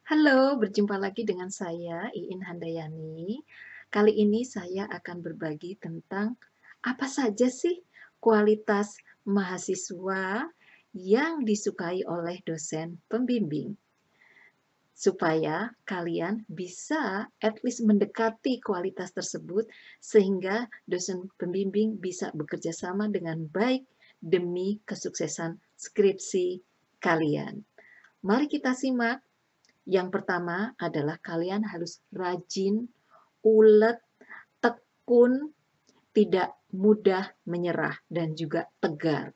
Halo, berjumpa lagi dengan saya Iin Handayani. Kali ini saya akan berbagi tentang apa saja sih kualitas mahasiswa yang disukai oleh dosen pembimbing, supaya kalian bisa at least mendekati kualitas tersebut sehingga dosen pembimbing bisa bekerja sama dengan baik demi kesuksesan skripsi kalian. Mari kita simak. Yang pertama adalah kalian harus rajin, ulet, tekun, tidak mudah menyerah, dan juga tegar.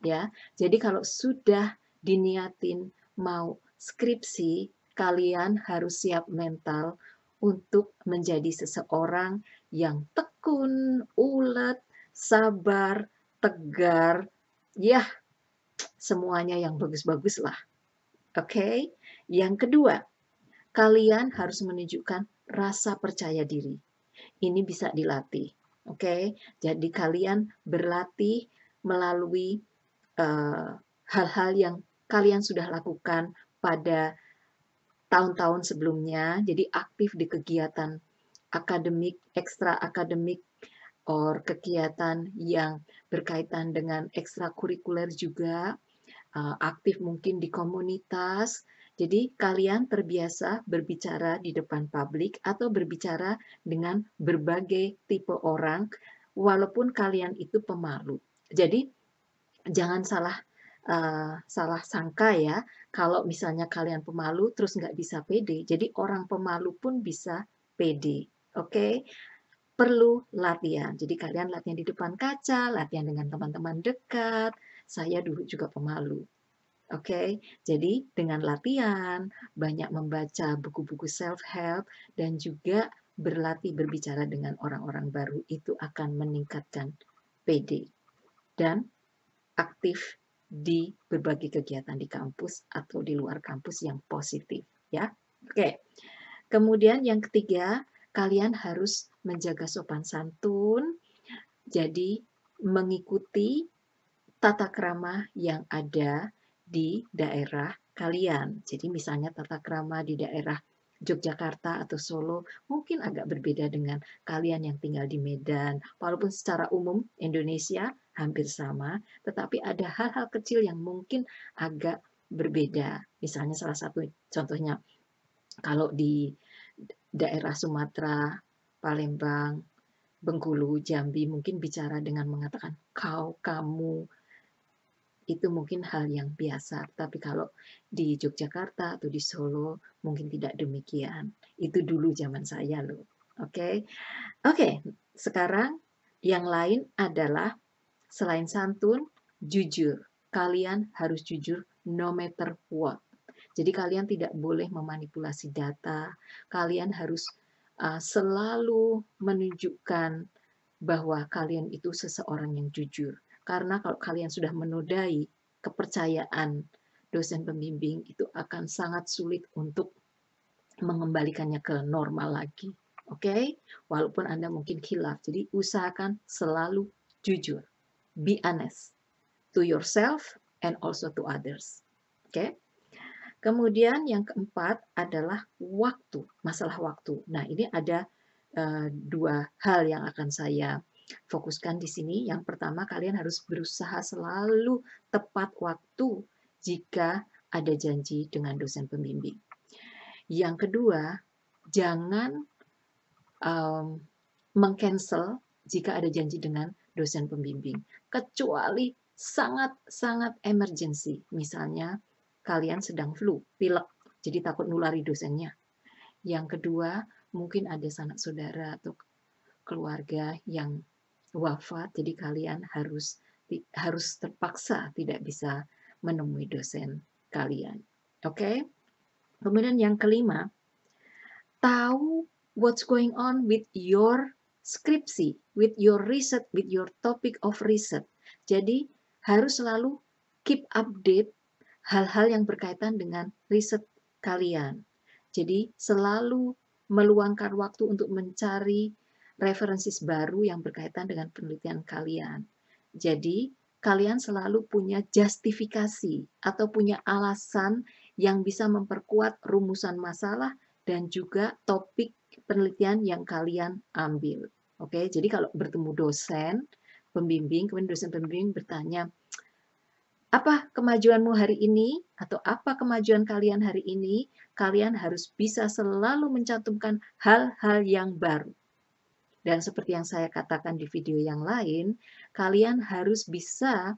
Ya, jadi kalau sudah diniatin mau skripsi, kalian harus siap mental untuk menjadi seseorang yang tekun, ulet, sabar, tegar, ya semuanya yang bagus-bagus lah. Oke, yang kedua, kalian harus menunjukkan rasa percaya diri. Ini bisa dilatih. Oke, jadi kalian berlatih melalui hal-hal yang kalian sudah lakukan pada tahun-tahun sebelumnya. Jadi aktif di kegiatan akademik, ekstra akademik, or kegiatan yang berkaitan dengan ekstrakurikuler juga, aktif mungkin di komunitas. Jadi kalian terbiasa berbicara di depan publik atau berbicara dengan berbagai tipe orang, walaupun kalian itu pemalu. Jadi jangan salah sangka ya, kalau misalnya kalian pemalu terus nggak bisa pede. Jadi orang pemalu pun bisa pede. Oke, perlu latihan. Jadi kalian latihan di depan kaca, latihan dengan teman-teman dekat. Saya dulu juga pemalu. Oke, jadi dengan latihan, banyak membaca buku-buku self-help, dan juga berlatih berbicara dengan orang-orang baru itu akan meningkatkan PD dan aktif di berbagai kegiatan di kampus atau di luar kampus yang positif ya. Oke. Kemudian yang ketiga, kalian harus menjaga sopan santun, jadi mengikuti tata krama yang ada di daerah kalian. Jadi misalnya tata krama di daerah Yogyakarta atau Solo mungkin agak berbeda dengan kalian yang tinggal di Medan. Walaupun secara umum Indonesia hampir sama, tetapi ada hal-hal kecil yang mungkin agak berbeda. Misalnya salah satu contohnya, kalau di daerah Sumatera, Palembang, Bengkulu, Jambi mungkin bicara dengan mengatakan kau, kamu, itu mungkin hal yang biasa. Tapi kalau di Yogyakarta atau di Solo mungkin tidak demikian. Itu dulu zaman saya loh. Oke. Oke, sekarang yang lain adalah selain santun, jujur. Kalian harus jujur no matter what. Jadi kalian tidak boleh memanipulasi data. Kalian harus selalu menunjukkan bahwa kalian itu seseorang yang jujur. Karena kalau kalian sudah menodai kepercayaan dosen pembimbing, itu akan sangat sulit untuk mengembalikannya ke normal lagi. Oke, walaupun Anda mungkin khilaf. Jadi usahakan selalu jujur. Be honest to yourself and also to others. Oke. Kemudian yang keempat adalah waktu, masalah waktu. Nah, ini ada dua hal yang akan saya fokuskan di sini. Yang pertama, kalian harus berusaha selalu tepat waktu jika ada janji dengan dosen pembimbing. Yang kedua, jangan mengcancel jika ada janji dengan dosen pembimbing, kecuali sangat-sangat emergency. Misalnya, kalian sedang flu, pilek, jadi takut nulari dosennya. Yang kedua, mungkin ada sanak saudara atau keluarga yang wafat, jadi kalian harus terpaksa tidak bisa menemui dosen kalian. Oke? Kemudian yang kelima, tahu what's going on with your skripsi, with your research, with your topic of research. Jadi harus selalu keep update hal-hal yang berkaitan dengan riset kalian. Jadi selalu meluangkan waktu untuk mencari referensi baru yang berkaitan dengan penelitian kalian. Jadi kalian selalu punya justifikasi atau punya alasan yang bisa memperkuat rumusan masalah dan juga topik penelitian yang kalian ambil. Oke, jadi kalau bertemu dosen pembimbing, kemudian dosen pembimbing bertanya, apa kemajuanmu hari ini? Atau apa kemajuan kalian hari ini? Kalian harus bisa selalu mencantumkan hal-hal yang baru. Dan seperti yang saya katakan di video yang lain, kalian harus bisa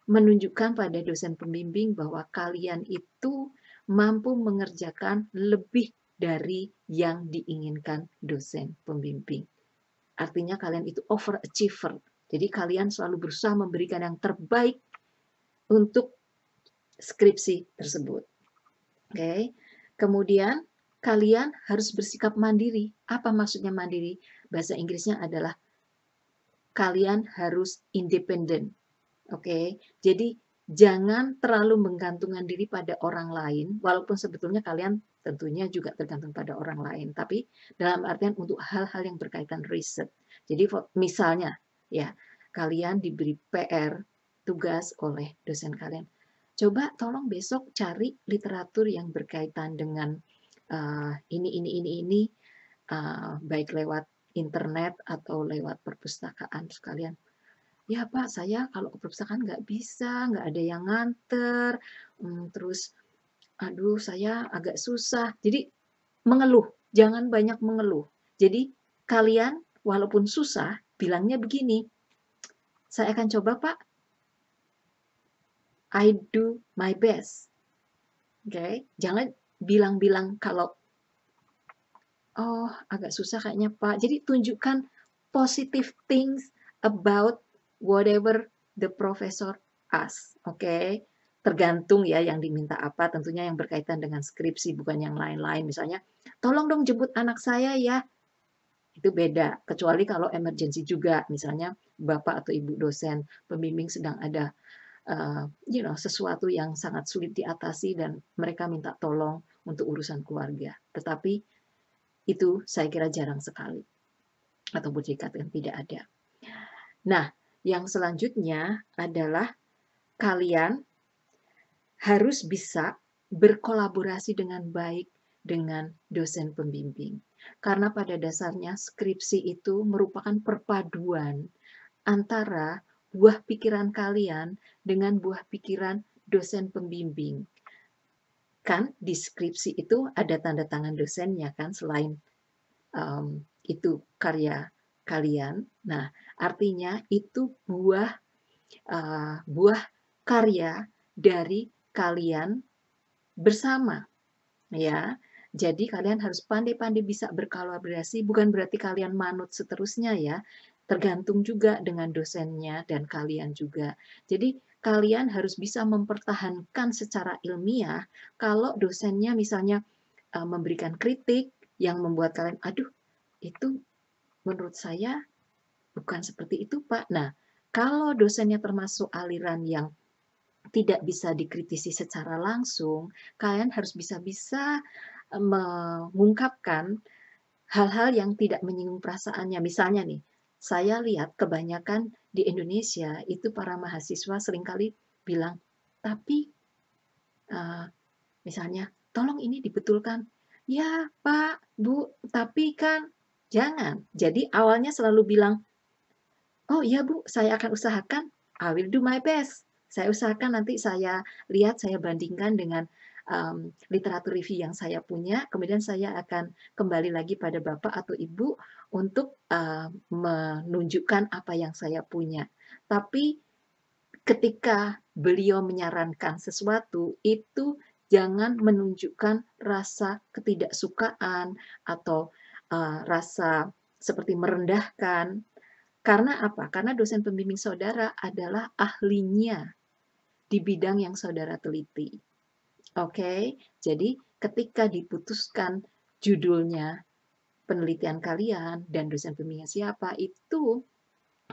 menunjukkan pada dosen pembimbing bahwa kalian itu mampu mengerjakan lebih dari yang diinginkan dosen pembimbing. Artinya kalian itu overachiever. Jadi kalian selalu berusaha memberikan yang terbaik untuk skripsi tersebut. Oke. Kemudian kalian harus bersikap mandiri. Apa maksudnya mandiri? Bahasa Inggrisnya adalah kalian harus independen. Oke. Jadi jangan terlalu menggantungkan diri pada orang lain, walaupun sebetulnya kalian tentunya juga tergantung pada orang lain, tapi dalam artian untuk hal-hal yang berkaitan riset. Jadi misalnya ya, kalian diberi PR tugas oleh dosen kalian. Coba tolong besok cari literatur yang berkaitan dengan ini, baik lewat internet atau lewat perpustakaan sekalian. Ya Pak, saya kalau ke perpustakaan nggak bisa, nggak ada yang nganter, terus aduh saya agak susah. Jadi mengeluh, jangan banyak mengeluh. Jadi kalian walaupun susah, bilangnya begini, saya akan coba Pak, I do my best. Oke, jangan bilang-bilang kalau oh agak susah kayaknya Pak. Jadi tunjukkan positive things about whatever the professor asks. Oke. Tergantung ya yang diminta apa, tentunya yang berkaitan dengan skripsi bukan yang lain-lain. Misalnya, tolong dong jemput anak saya ya. Itu beda, kecuali kalau emergency juga, misalnya Bapak atau Ibu dosen pembimbing sedang ada sesuatu yang sangat sulit diatasi dan mereka minta tolong untuk urusan keluarga. Tetapi itu saya kira jarang sekali ataupun dikatakan tidak ada. Nah, yang selanjutnya adalah kalian harus bisa berkolaborasi dengan baik dengan dosen pembimbing. Karena pada dasarnya skripsi itu merupakan perpaduan antara buah pikiran kalian dengan buah pikiran dosen pembimbing. Kan di skripsi itu ada tanda tangan dosennya kan, selain itu karya kalian. Nah, artinya itu buah karya dari kalian bersama, ya. Jadi kalian harus pandai-pandai bisa berkolaborasi, bukan berarti kalian manut seterusnya ya. Tergantung juga dengan dosennya dan kalian juga. Jadi kalian harus bisa mempertahankan secara ilmiah kalau dosennya misalnya memberikan kritik yang membuat kalian, aduh, itu menurut saya bukan seperti itu, Pak. Nah, kalau dosennya termasuk aliran yang tidak bisa dikritisi secara langsung, kalian harus bisa-bisa mengungkapkan hal-hal yang tidak menyinggung perasaannya. Misalnya nih, saya lihat kebanyakan di Indonesia itu para mahasiswa seringkali bilang, tapi misalnya, tolong ini dibetulkan. Ya Pak, Bu, tapi kan jangan. Jadi awalnya selalu bilang, oh iya Bu, saya akan usahakan, I will do my best. Saya usahakan nanti saya lihat, saya bandingkan dengan literatur review yang saya punya, kemudian saya akan kembali lagi pada Bapak atau Ibu untuk menunjukkan apa yang saya punya. Tapi ketika beliau menyarankan sesuatu, itu jangan menunjukkan rasa ketidaksukaan atau rasa seperti merendahkan. Karena apa? Karena dosen pembimbing saudara adalah ahlinya di bidang yang saudara teliti. Oke, jadi ketika diputuskan judulnya penelitian kalian dan dosen pembimbingnya siapa, itu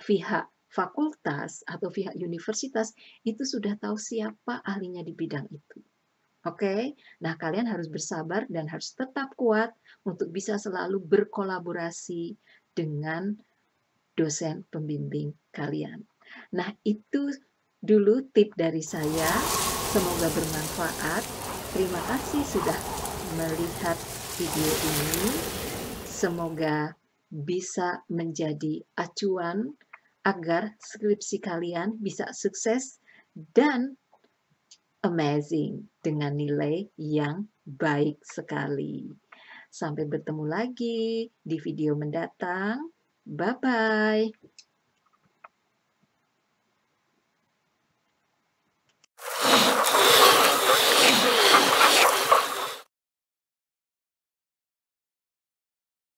pihak fakultas atau pihak universitas itu sudah tahu siapa ahlinya di bidang itu. Oke, nah kalian harus bersabar dan harus tetap kuat untuk bisa selalu berkolaborasi dengan dosen pembimbing kalian. Nah, itu dulu tip dari saya. Semoga bermanfaat. Terima kasih sudah melihat video ini. Semoga bisa menjadi acuan agar skripsi kalian bisa sukses dan amazing dengan nilai yang baik sekali. Sampai bertemu lagi di video mendatang. Bye-bye.